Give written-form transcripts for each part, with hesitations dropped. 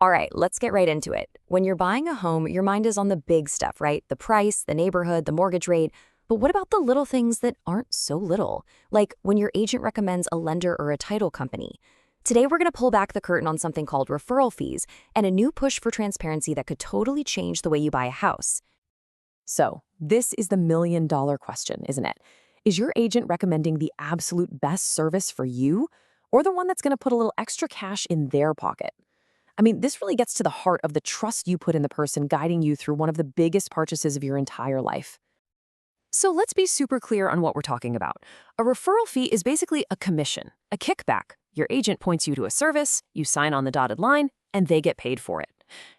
All right, let's get right into it. When you're buying a home, your mind is on the big stuff, right? The price, the neighborhood, the mortgage rate. But what about the little things that aren't so little? Like when your agent recommends a lender or a title company. Today, we're going to pull back the curtain on something called referral fees and a new push for transparency that could totally change the way you buy a house. So, this is the million-dollar question, isn't it? Is your agent recommending the absolute best service for you, or the one that's going to put a little extra cash in their pocket? I mean, this really gets to the heart of the trust you put in the person guiding you through one of the biggest purchases of your entire life. So let's be super clear on what we're talking about. A referral fee is basically a commission, a kickback. Your agent points you to a service, you sign on the dotted line, and they get paid for it.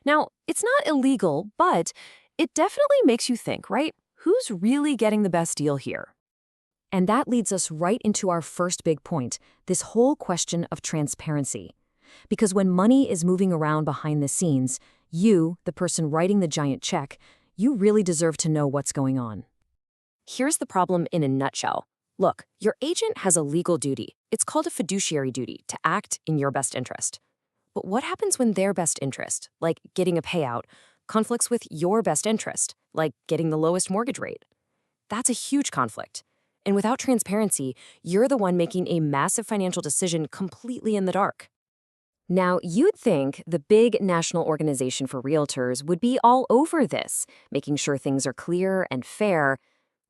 Now, it's not illegal, but it definitely makes you think, right? Who's really getting the best deal here? And that leads us right into our first big point, this whole question of transparency. Because when money is moving around behind the scenes, you, the person writing the giant check, you really deserve to know what's going on. Here's the problem in a nutshell. Look, your agent has a legal duty. It's called a fiduciary duty to act in your best interest. But what happens when their best interest, like getting a payout, conflicts with your best interest, like getting the lowest mortgage rate? That's a huge conflict. And without transparency, you're the one making a massive financial decision completely in the dark. Now, you'd think the big national organization for realtors would be all over this, making sure things are clear and fair.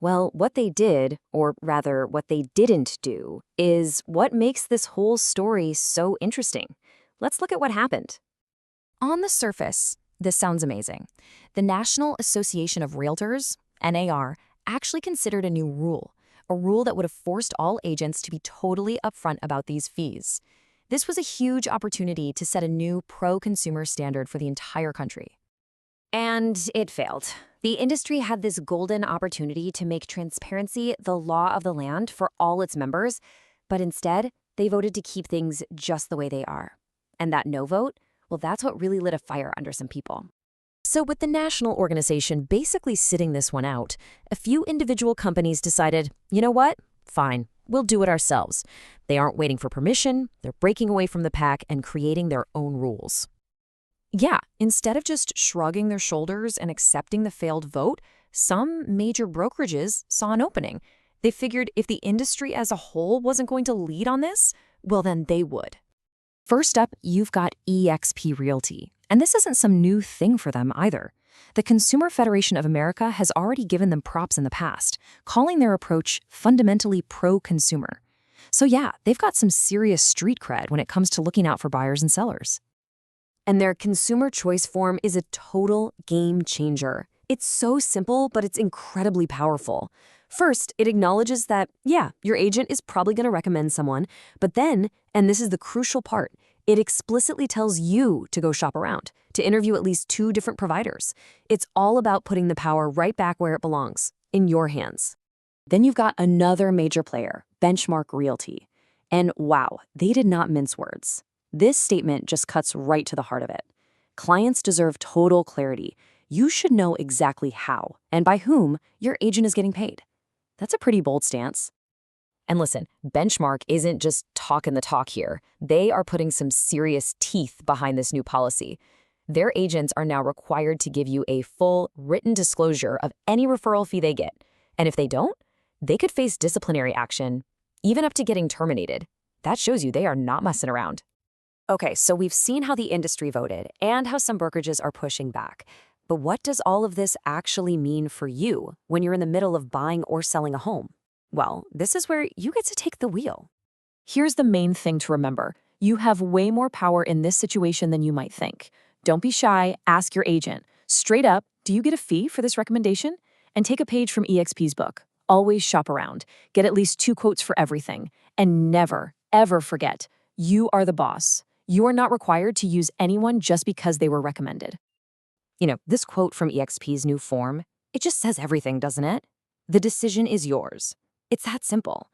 Well, what they did, or rather what they didn't do, is what makes this whole story so interesting. Let's look at what happened. On the surface, this sounds amazing. The National Association of Realtors, NAR, actually considered a new rule, a rule that would have forced all agents to be totally upfront about these fees. This was a huge opportunity to set a new pro-consumer standard for the entire country. And it failed. The industry had this golden opportunity to make transparency the law of the land for all its members, but instead, they voted to keep things just the way they are. And that no vote, well, that's what really lit a fire under some people. So with the national organization basically sitting this one out, a few individual companies decided, you know what? Fine, we'll do it ourselves. They aren't waiting for permission, they're breaking away from the pack and creating their own rules. Yeah, instead of just shrugging their shoulders and accepting the failed vote, some major brokerages saw an opening. They figured if the industry as a whole wasn't going to lead on this, well, then they would. First up, you've got eXp Realty. And this isn't some new thing for them either. The Consumer Federation of America has already given them props in the past, calling their approach fundamentally pro-consumer. So yeah, they've got some serious street cred when it comes to looking out for buyers and sellers. And their consumer choice form is a total game changer. It's so simple, but it's incredibly powerful. First, it acknowledges that, yeah, your agent is probably going to recommend someone, but then, and this is the crucial part, it explicitly tells you to go shop around, to interview at least 2 different providers. It's all about putting the power right back where it belongs, in your hands. Then you've got another major player, Benchmark Realty. And wow, they did not mince words. This statement just cuts right to the heart of it. Clients deserve total clarity. You should know exactly how and by whom your agent is getting paid. That's a pretty bold stance. And listen, Benchmark isn't just talking the talk here. They are putting some serious teeth behind this new policy. Their agents are now required to give you a full written disclosure of any referral fee they get. And if they don't, they could face disciplinary action, even up to getting terminated. That shows you they are not messing around. Okay, so we've seen how the industry voted and how some brokerages are pushing back. But what does all of this actually mean for you when you're in the middle of buying or selling a home? Well, this is where you get to take the wheel. Here's the main thing to remember. You have way more power in this situation than you might think. Don't be shy, ask your agent. Straight up, do you get a fee for this recommendation? And take a page from eXp's book. Always shop around. Get at least 2 quotes for everything. And never, ever forget, you are the boss. You are not required to use anyone just because they were recommended. You know, this quote from eXp's new form, it just says everything, doesn't it? The decision is yours. It's that simple.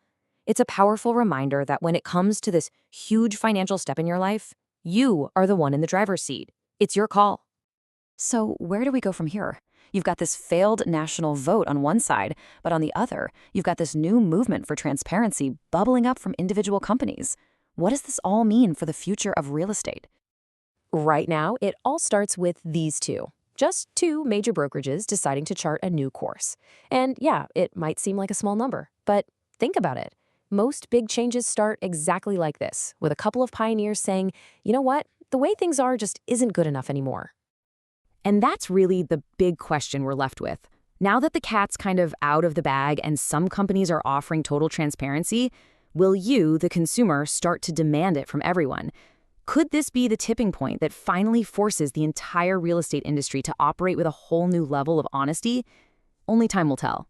It's a powerful reminder that when it comes to this huge financial step in your life, you are the one in the driver's seat. It's your call. So where do we go from here? You've got this failed national vote on one side, but on the other, you've got this new movement for transparency bubbling up from individual companies. What does this all mean for the future of real estate? Right now, it all starts with these two. Just two major brokerages deciding to chart a new course. And yeah, it might seem like a small number, but think about it. Most big changes start exactly like this, with a couple of pioneers saying, you know what, the way things are just isn't good enough anymore. And that's really the big question we're left with. Now that the cat's kind of out of the bag and some companies are offering total transparency, will you, the consumer, start to demand it from everyone? Could this be the tipping point that finally forces the entire real estate industry to operate with a whole new level of honesty? Only time will tell.